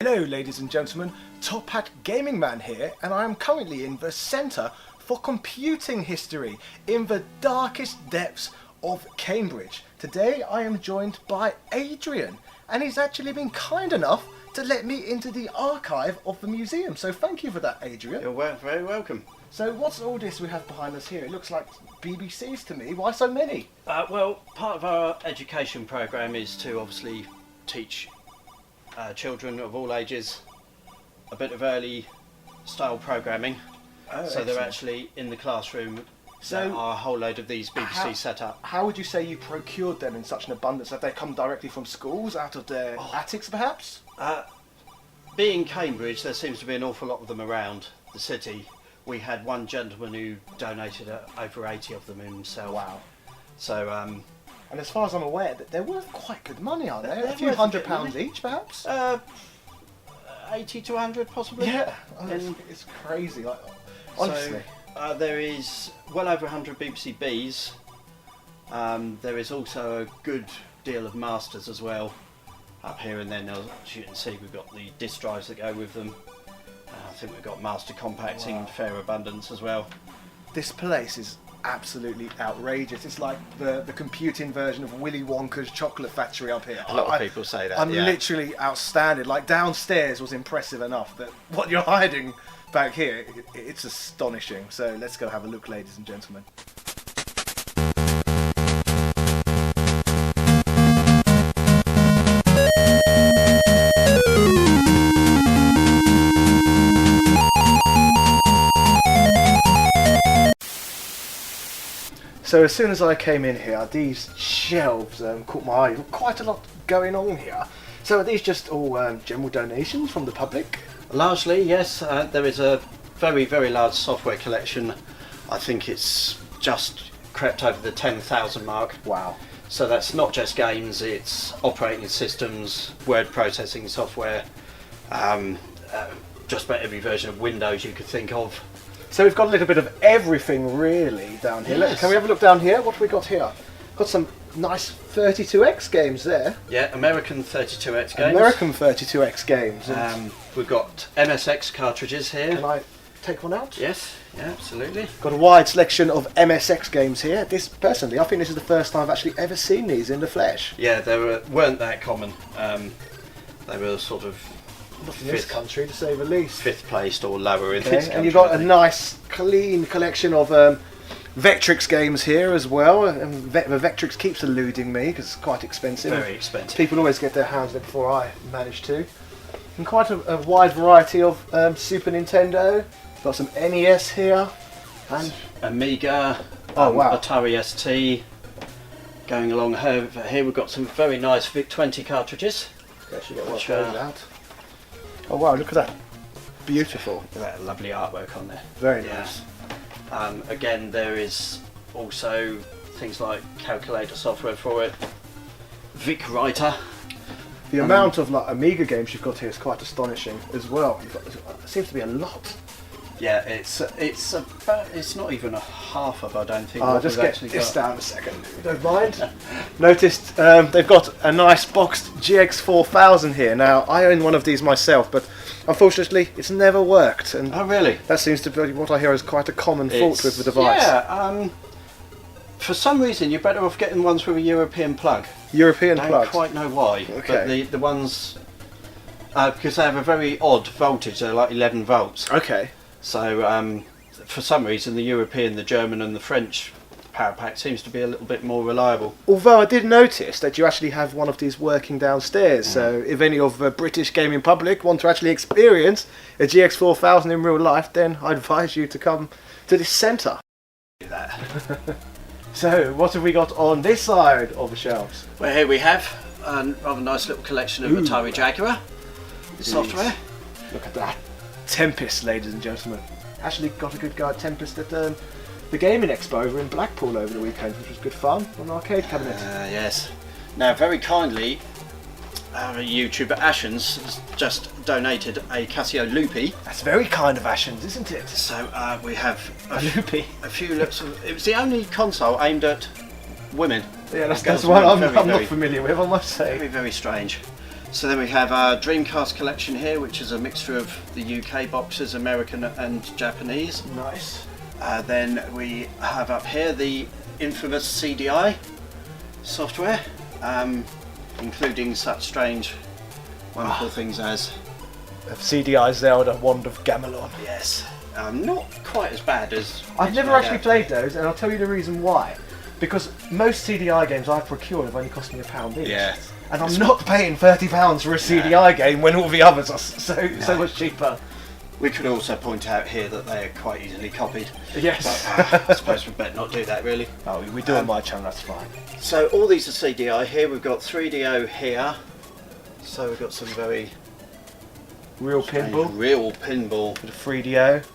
Hello ladies and gentlemen, Top Hat Gaming Man here, and I am currently in the Centre for Computing History in the darkest depths of Cambridge. Today I am joined by Adrian, and he's actually been kind enough to let me into the archive of the museum, so thank you for that, Adrian. You're very welcome. So what's all this we have behind us here? It looks like BBCs to me. Why so many? Well, part of our education programme is to obviously teach children of all ages a bit of early style programming. Oh, so they're excellent. actually in the classroom. So there are a whole load of these BBC set up. How would you say you procured them in such an abundance? Have they come directly from schools, out of their attics perhaps? Being Cambridge, there seems to be an awful lot of them around the city. We had one gentleman who donated over 80 of them himself. Wow. So, and as far as I'm aware, they're worth quite good money, aren't they? They're A few worth a bit, £100 really. each, perhaps? 80 to 100 possibly. Yeah, it's crazy. Like, honestly. So, there is well over 100 BBC Bs. There is also a good deal of Masters as well up here, and then as you can see we've got the disk drives that go with them. I think we've got Master Compacts in fair abundance as well. This place is absolutely outrageous. It's like the computing version of Willy Wonka's chocolate factory up here. A lot of people say that. I'm yeah. literally outstanding. Like downstairs was impressive enough, that what you're hiding back here, it's astonishing. So let's go have a look, ladies and gentlemen. So as soon as I came in here, these shelves caught my eye. Quite a lot going on here. So are these just all general donations from the public? Largely, yes. There is a very, very large software collection. I think it's just crept over the 10,000 mark. Wow. So that's not just games, it's operating systems, word processing software, just about every version of Windows you could think of. So we've got a little bit of everything really down here. Yes. Can we have a look down here? What have we got here? Got some nice 32X games there. Yeah, American 32X games. American 32X games. And We've got MSX cartridges here. can I take one out? Yes, yeah, absolutely. Got a wide selection of MSX games here. This, personally, I think this is the first time I've actually ever seen these in the flesh. Yeah, they weren't that common. They were sort of Not in this country, to say the least. fifth placed or lower in this Okay, country. and you've got a nice, clean collection of Vectrix games here as well. And the Vectrix keeps eluding me because it's quite expensive. Very expensive. People always get their hands on it before I manage to. And quite a wide variety of Super Nintendo. Got some NES here. And Amiga, Oh, wow. Atari ST. Going along here we've got some very nice VIC-20 cartridges. actually get one Which, of those out. Oh wow, look at that. Beautiful. Look at that lovely artwork on there. Very Yeah. nice. Again, there is also things like calculator software for it. Vic Writer. The amount of like Amiga games you've got here is quite astonishing as well. There seems to be a lot. Yeah, it's about, it's not even a half of, I don't think. I'll what just we've get actually this got. down a second, if you don't mind. Noticed they've got a nice boxed GX4000 here. Now, I own one of these myself, but unfortunately it's never worked. And Oh really? that seems to be what I hear is quite a common fault with the device. Yeah, for some reason you're better off getting ones with a European plug. European I don't plugs. quite know why, Okay. but the ones, because they have a very odd voltage, they're like 11 volts. Okay. So for some reason the European, the German and the French power pack seems to be a little bit more reliable. Although I did notice that you actually have one of these working downstairs, so if any of the British gaming public want to actually experience a GX4000 in real life, then I advise you to come to this centre. Do that. So, what have we got on this side of the shelves? Well, here we have a rather nice little collection of Atari Jaguar software. Look at that. Tempest, ladies and gentlemen. Actually got a good guy at Tempest at the Gaming Expo over in Blackpool over the weekend, which was good fun, on an arcade cabinet. Yes. Now, very kindly, our YouTuber Ashens has just donated a Casio Loopy. That's very kind of Ashens, isn't it? So we have A Loopy. a few looks of. It was the only console aimed at women. Yeah, that's Girls one were I'm very, not very- familiar with, I must say. Very, very strange. So then we have our Dreamcast collection here, which is a mixture of the UK boxes, American and Japanese. Nice. Then we have up here the infamous CDI software, including such strange, wonderful things as CDI Zelda Wand of Gamelon. yes, not quite as bad as I've it's never made actually out. played those, and I'll tell you the reason why. Because most CDI games I've procured have only cost me £1 each. Yes. And I'm not paying £30 for a CDI game when all the others are so much cheaper. We could also point out here that they are quite easily copied. Yes. I suppose we better not do that really. Oh, we do on my channel, that's fine. So all these are CDI here. We've got 3DO here. So we've got some very Real pinball, real pinball. bit of 3DO.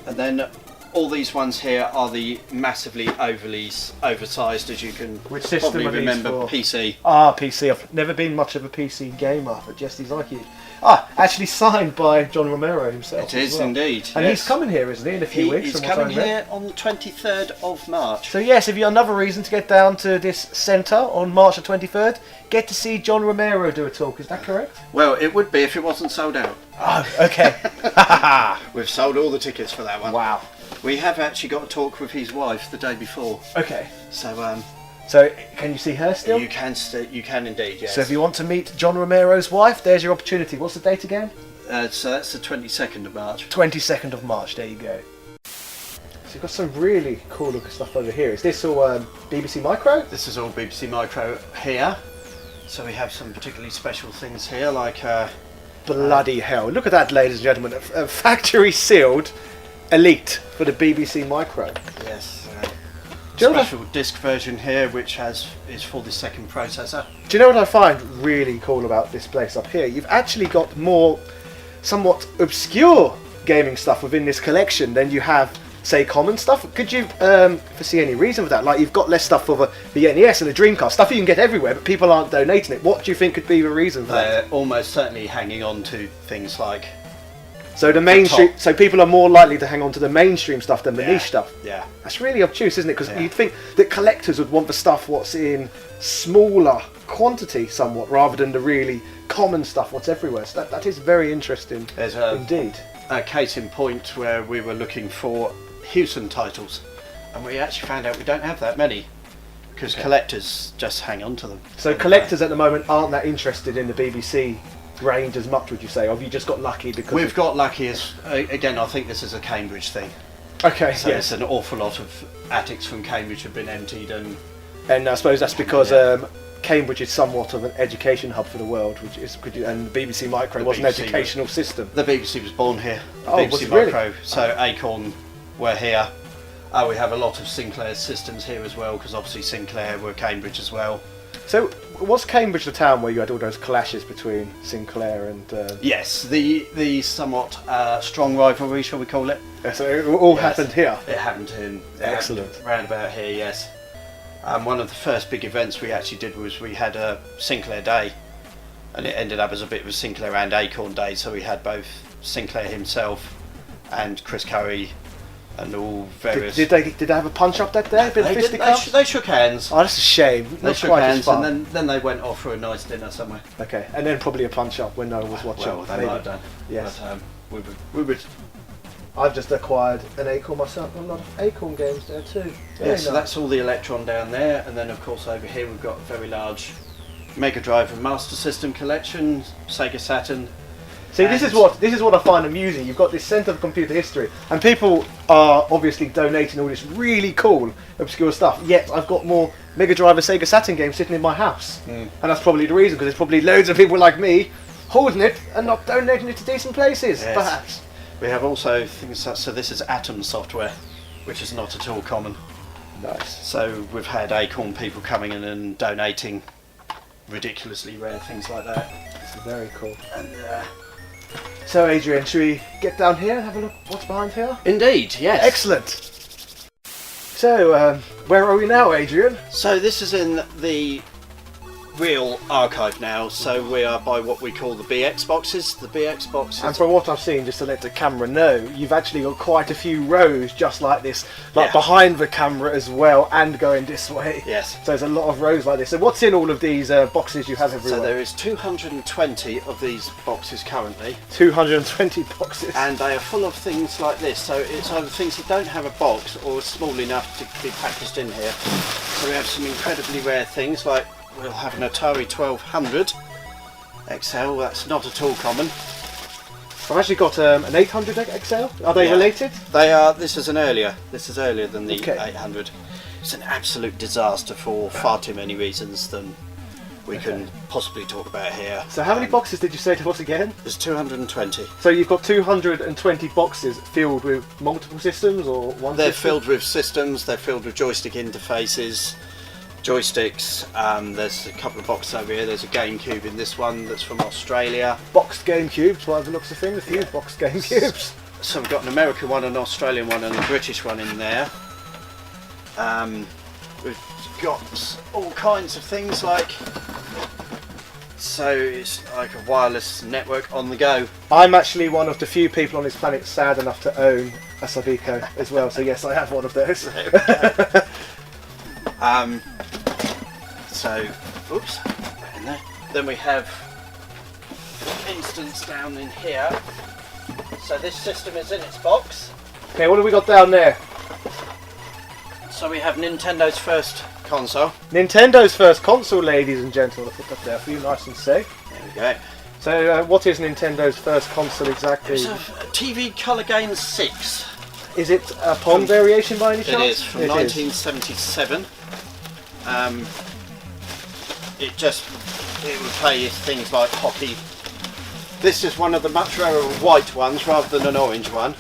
And then all these ones here are the massively overly oversized, as you can Which system probably are these remember, for? PC. Ah, PC. I've never been much of a PC gamer, but Jesse's like you. Ah, actually signed by John Romero himself. It is as well. indeed. And yes. he's coming here, isn't he, in a few weeks? He's from what coming I read? here on the 23rd of March. So yes, if you're another reason to get down to this centre on March the 23rd, get to see John Romero do a talk. Is that correct? Well, it would be if it wasn't sold out. Oh, okay. We've sold all the tickets for that one. Wow. We have actually got a talk with his wife the day before. Okay. So So can you see her still? you can indeed, yes. So if you want to meet John Romero's wife, there's your opportunity. What's the date again? So that's the 22nd of March. 22nd of March. There you go. So you've got some really cool looking stuff over here. Is this all BBC Micro? This is all BBC Micro here. So we have some particularly special things here, like Bloody hell. Look at that, ladies and gentlemen. A factory sealed Elite for the BBC Micro. yes, Do you know what special disc version here, which is for the second processor. Do you know what I find really cool about this place up here? You've actually got more somewhat obscure gaming stuff within this collection than you have, say, common stuff. Could you foresee any reason for that? Like, you've got less stuff for the NES and the Dreamcast, stuff you can get everywhere, but people aren't donating it. What do you think could be the reason for that? They're almost certainly hanging on to things like So the mainstream, top. so people are more likely to hang on to the mainstream stuff than the niche stuff. Yeah. That's really obtuse, isn't it? Because Yeah. you'd think that collectors would want the stuff what's in smaller quantity somewhat, rather than the really common stuff what's everywhere. So that is very interesting There's indeed. a case in point where we were looking for Hewson titles, and we actually found out we don't have that many because collectors just hang on to them. So collectors at the moment aren't that interested in the BBC range as much, would you say? Or have you just got lucky because We've got lucky as again. I think this is a Cambridge thing. Okay, So yes. it's an awful lot of attics from Cambridge have been emptied, and And I suppose that's because Yeah. Cambridge is somewhat of an education hub for the world, which is and the BBC Micro The was an BBC educational system. the BBC was born here. The Oh, was BBC it really? Micro. So Acorn were here. We have a lot of Sinclair systems here as well, because obviously Sinclair were Cambridge as well. So was Cambridge the town where you had all those clashes between Sinclair and? Yes, the somewhat strong rivalry, shall we call it? So it all Yes. happened here. It happened in Excellent. round about here, yes. One of the first big events we actually did was we had a Sinclair Day, and it ended up as a bit of a Sinclair and Acorn Day. So we had both Sinclair himself and Chris Curry and all various. Did they have a punch up that day? A bit of They, did, fisticuffs? they shook hands. Oh, that's a shame. They Not shook quite as hands, fun. and then they went off for a nice dinner somewhere. Okay, and then probably a punch up when no one was watching. Well, they maybe. might have done. Yes. But, we would. I've just acquired an Acorn myself. A lot of Acorn games there too. Very Yeah, so nice. that's all the Electron down there, and then of course over here we've got a very large Mega Drive and Master System collection, Sega Saturn. See, this is what I find amusing. You've got this centre of computer history, and people are obviously donating all this really cool, obscure stuff. Yet I've got more Mega Drive and Sega Saturn games sitting in my house, and that's probably the reason, because there's probably loads of people like me holding it and not donating it to decent places. Yes. Perhaps. We have also things such, so this is Atom software, which is not at all common. Nice. So we've had Acorn people coming in and donating ridiculously rare things like that. It's very cool. And, So, Adrian, should we get down here and have a look what's behind here? indeed, yes. Excellent. So, where are we now, Adrian? So this is in the real archive now, so we are by what we call the BX boxes. The BX boxes. And from what I've seen, just to let the camera know, you've actually got quite a few rows just like this, like behind the camera as well, and going this way. Yes. So there's a lot of rows like this. So what's in all of these boxes you have everywhere? So there is 220 of these boxes currently. 220 boxes. And they are full of things like this. So it's either things that don't have a box or small enough to be packaged in here. So we have some incredibly rare things, like we'll have an Atari 1200 XL. That's not at all common. I've actually got an 800 XL. Are they related? They are. This is earlier than the Okay. 800. It's an absolute disaster for far too many reasons than we can possibly talk about here. So how many boxes did you say there was again? There's 220. So you've got 220 boxes filled with multiple systems, or one They're system? filled with systems. They're filled with joystick interfaces, joysticks. There's a couple of boxes over here. There's a GameCube in this one that's from Australia. Boxed GameCubes, by the looks of things. A few boxed GameCubes. So we've got an American one, an Australian one, and a British one in there. We've got all kinds of things like, so it's like a wireless network on the go. I'm actually one of the few people on this planet sad enough to own a Sabico as well, so yes, I have one of those. So, oops, in there. Then we have an instance down in here. So this system is in its box. Okay, what have we got down there? So we have Nintendo's first console. Nintendo's first console, ladies and gentlemen. I'll put that there for you, nice and safe. There we go. So, what is Nintendo's first console exactly? It's a TV Colour Games 6. Is it a Pong variation by any chance? It is, from 1977. It would play things like hockey. This is one of the much rarer white ones rather than an orange one.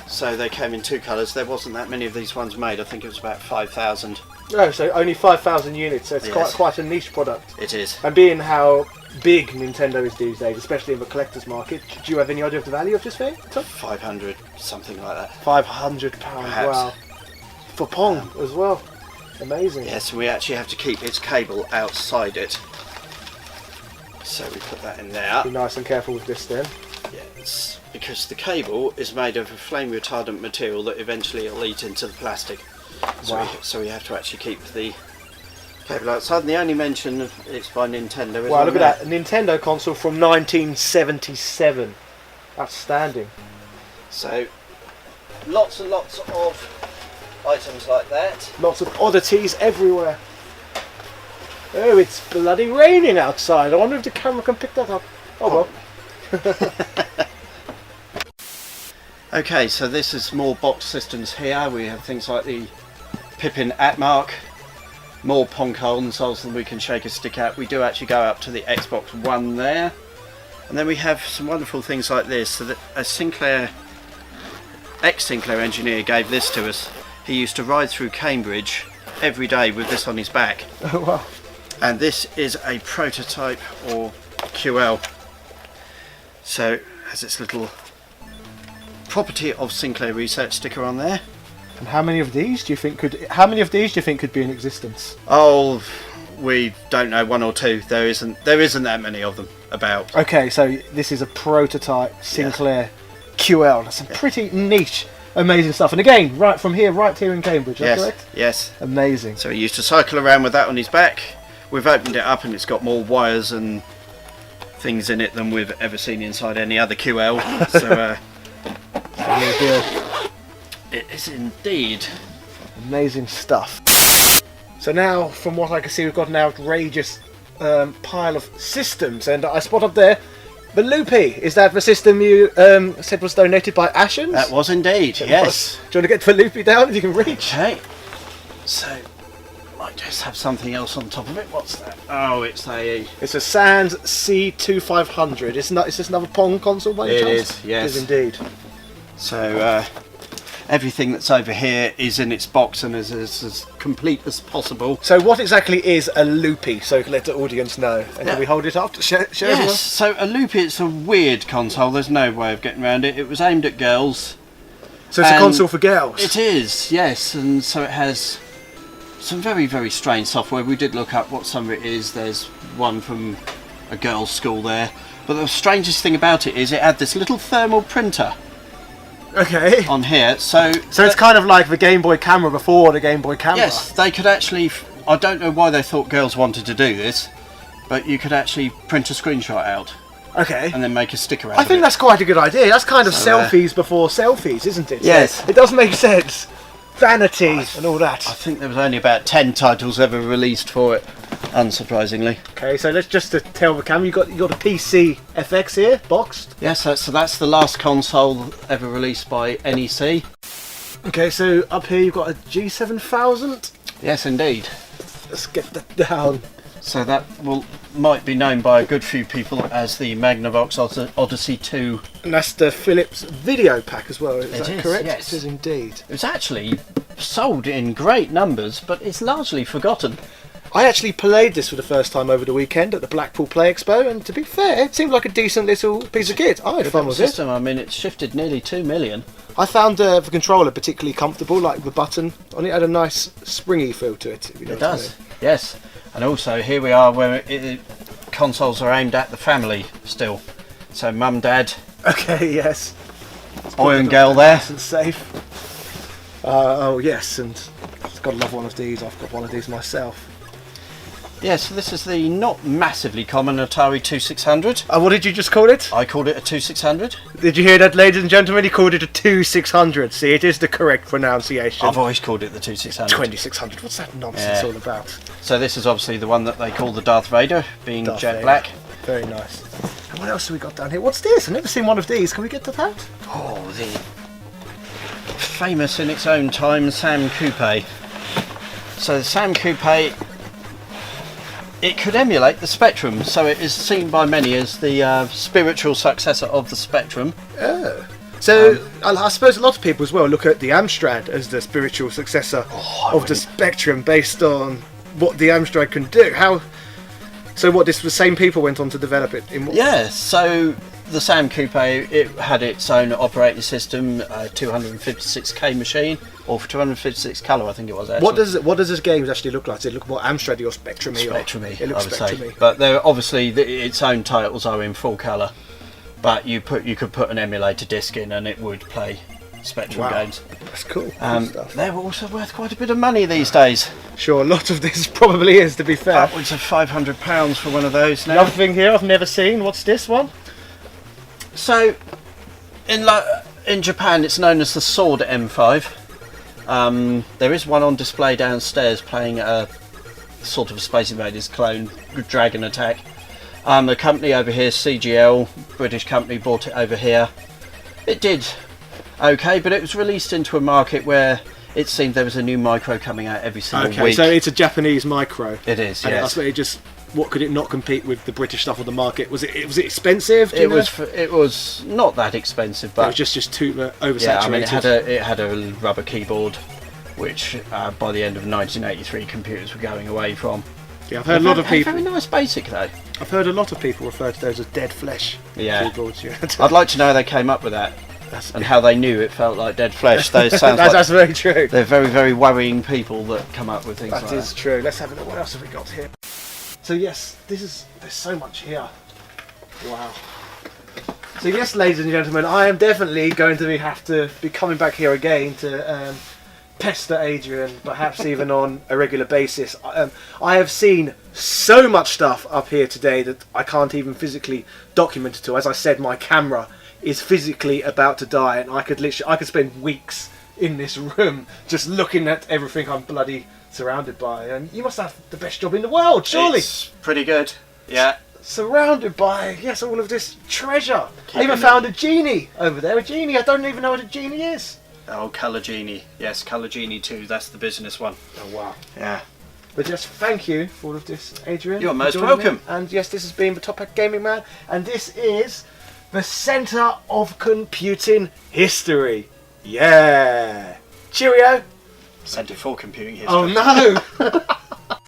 So they came in two colours. There wasn't that many of these ones made. I think it was about 5,000. No, so only 5,000 units, so it's quite a niche product. It is. And being how big Nintendo is these days, especially in the collector's market, do you have any idea of the value of this thing? 500, something like that. £500, wow. For Pong as well. Amazing. Yes, we actually have to keep its cable outside it. So we put that in there. Be nice and careful with this then. Yes, because the cable is made of a flame retardant material that eventually it'll eat into the plastic. So we have to actually keep the cable outside. And the only mention of it's by Nintendo is wow, look at that. A Nintendo console from 1977. Outstanding. So lots and lots of items like that. Lots of oddities everywhere. Oh, it's bloody raining outside. I wonder if the camera can pick that up. Oh well. Okay, so this is more box systems here. We have things like the Pippin Atmark, more Pong consoles than we can shake a stick at. We do actually go up to the Xbox One there. And then we have some wonderful things like this. So that a ex-Sinclair engineer gave this to us. He used to ride through Cambridge every day with this on his back. Oh wow. And this is a prototype or QL. So it has its little property of Sinclair Research sticker on there. And how many of these do you think could be in existence? Oh, we don't know, one or two. There isn't that many of them about. Okay, so this is a prototype Sinclair QL. That's some pretty niche, amazing stuff. And again, right here in Cambridge, is that correct? Yes. Amazing. So he used to cycle around with that on his back. We've opened it up and it's got more wires and things in it than we've ever seen inside any other QL. So it is indeed amazing stuff. So now, from what I can see, we've got an outrageous pile of systems, and I spot up there the Loopy. Is that the system you said was donated by Ashens? That was indeed, yes. Do you want to get the Loopy down if you can reach? Okay. So might just have something else on top of it. What's that? Oh, it's a Sands C2500. It's just another Pong console by any chance? It is, yes. It is indeed. So everything that's over here is in its box and is as complete as possible. So what exactly is a Loopy? So let the audience know. And can we hold it up to show everyone? Yes, so a Loopy, it's a weird console. There's no way of getting around it. It was aimed at girls. So it's a console for girls? It is, yes. And so it has some very, very strange software. We did look up what some of it is. There's one from a girls' school there. But the strangest thing about it is it had this little thermal printer Okay. on here. So it's kind of like the Game Boy camera before the Game Boy camera. yes, they could actually... I don't know why they thought girls wanted to do this, but you could actually print a screenshot out Okay. and then make a sticker out I of think it. that's quite a good idea. That's kind of So, selfies before selfies, isn't it? Yes. So it does make sense. Vanity and all that. I think there was only about 10 titles ever released for it, unsurprisingly. Okay, so let's just tell the camera, you got a PC FX here, boxed. Yes, so that's the last console ever released by NEC. Okay, so up here you've got a G7000. Yes, indeed. Let's get that down. So that might be known by a good few people as the Magnavox Odyssey 2. And that's the Philips video pack as well, is It that is, correct? yes. It is indeed. It was actually sold in great numbers, but it's largely forgotten. I actually played this for the first time over the weekend at the Blackpool Play Expo, and to be fair, it seemed like a decent little piece of kit. I had fun with it. System, I mean, it's shifted nearly 2 million. I found the controller particularly comfortable, like the button on it had a nice springy feel to it. If you know It what I does, yes. And also here we are where consoles are aimed at the family still. So mum, dad, mean. Okay, yes. boy and girl there. Nice and safe. Oh yes, and I've got to love one of these. I've got one of these myself. Yeah, so this is the not massively common Atari 2600. What did you just call it? I called it a 2600. Did you hear that, ladies and gentlemen? He called it a 2600. See, it is the correct pronunciation. I've always called it the 2600. 2600. What's that nonsense Yeah. all about? So this is obviously the one that they call the Darth Vader, being Darth jet Vader. black. Very nice. And what else have we got down here? What's this? I've never seen one of these. Can we get to that? Oh, the famous in its own time Sam Coupe. So the Sam Coupe, it could emulate the Spectrum, so it is seen by many as the spiritual successor of the Spectrum. So I suppose a lot of people as well look at the Amstrad as the spiritual successor of the Spectrum, based on what the Amstrad can do. So what? This the same people went on to develop it in what? Yeah, so the Sam Coupe, it had its own operating system, a 256k machine, or for 256 colour I think it was actually. What does this game actually look like? Does it look more Amstrad or Spectrum-y? Spectrum-y, It looks I would say. Spectrum-y. But there obviously its own titles are in full colour. But you could put an emulator disc in and it would play Spectrum Wow. games. That's cool. Good stuff. They're also worth quite a bit of money these days. Sure, a lot of this probably is, to be fair. Upwards of £500 for one of those now. Another thing here I've never seen. What's this one? So, in Japan, it's known as the Sword M5. There is one on display downstairs playing a sort of a Space Invaders clone, Dragon Attack. The company over here, CGL, British company, bought it over here. It did okay, but it was released into a market where it seemed there was a new micro coming out every single Okay, week. so it's a Japanese micro. It is, And I yes. suppose it just, what could it not compete with the British stuff on the market? Was it expensive? Do you It know? was not that expensive, It but was just too oversaturated. yeah, I mean it had a rubber keyboard, which by the end of 1983 computers were going away from. Yeah, I've heard a lot of Had people. very nice basic though. I've heard a lot of people refer to those as dead flesh Yeah. keyboards. Yeah, I'd like to know how they came up with that and how they knew it felt like dead flesh. Those sounds that's very true. they're very, very worrying people that come up with things That like is that. true. Let's have a look. What else have we got here? So yes, there's so much here. Wow. So yes, ladies and gentlemen, I am definitely going to have to be coming back here again to pester Adrian, perhaps even on a regular basis. I have seen so much stuff up here today that I can't even physically document it all. As I said, my camera is physically about to die, and I could spend weeks in this room just looking at everything I'm bloody surrounded by. And you must have the best job in the world, surely. It's pretty good. Yeah. Surrounded by, yes, all of this treasure. I even Keeping found a genie over there. A genie. I don't even know what a genie is. Oh, Colour Genie. Yes, Colour Genie 2. That's the business one. Oh wow. Yeah. But yes, thank you for all of this, Adrian. You're for most joining welcome. me. And yes, this has been the Top Hat Gaming Man, and this is the centre of computing history. Yeah. Cheerio. Centre for Computing History. Oh no.